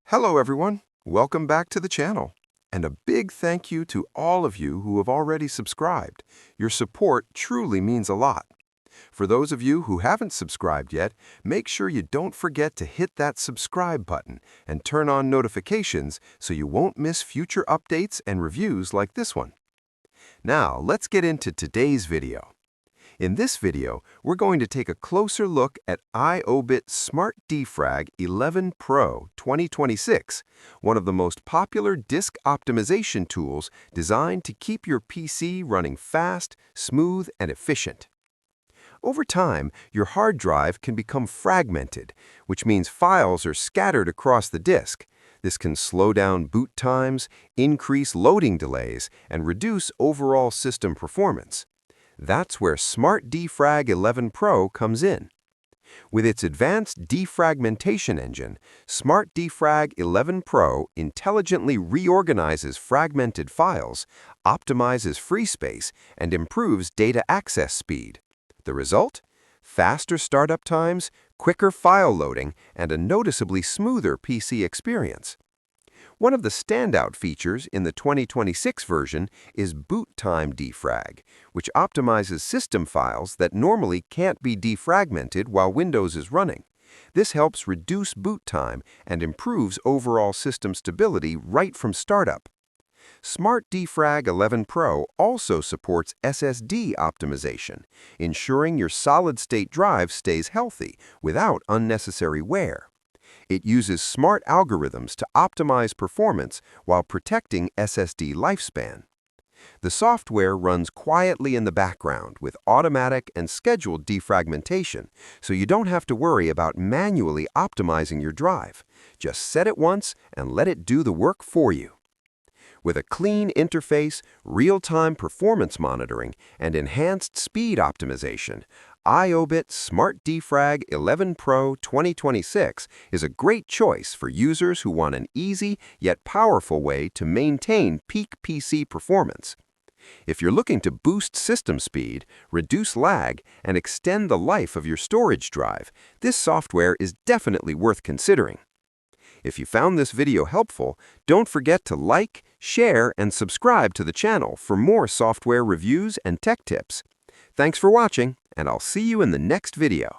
Hello everyone, welcome back to the channel. And a big thank you to all of you who have already subscribed. Your support truly means a lot. For those of you who haven't subscribed yet, make sure you don't forget to hit that subscribe button and turn on notifications so you won't miss future updates and reviews like this one. Now, let's get into today's video. In this video, we're going to take a closer look at IObit Smart Defrag 11 Pro 2026, one of the most popular disk optimization tools designed to keep your PC running fast, smooth, and efficient. Over time, your hard drive can become fragmented, which means files are scattered across the disk. This can slow down boot times, increase loading delays, and reduce overall system performance. That's where Smart Defrag 11 Pro comes in. With its advanced defragmentation engine, Smart Defrag 11 Pro intelligently reorganizes fragmented files, optimizes free space, and improves data access speed. The result? Faster startup times, quicker file loading, and a noticeably smoother PC experience. One of the standout features in the 2026 version is boot time defrag, which optimizes system files that normally can't be defragmented while Windows is running. This helps reduce boot time and improves overall system stability right from startup. Smart Defrag 11 Pro also supports SSD optimization, ensuring your solid-state drive stays healthy without unnecessary wear. It uses smart algorithms to optimize performance while protecting SSD lifespan. The software runs quietly in the background with automatic and scheduled defragmentation, so you don't have to worry about manually optimizing your drive. Just set it once and let it do the work for you. With a clean interface, real-time performance monitoring, and enhanced speed optimization, IObit Smart Defrag 11 Pro 2026 is a great choice for users who want an easy yet powerful way to maintain peak PC performance. If you're looking to boost system speed, reduce lag, and extend the life of your storage drive, this software is definitely worth considering. If you found this video helpful, don't forget to like, share, and subscribe to the channel for more software reviews and tech tips. Thanks for watching, and I'll see you in the next video.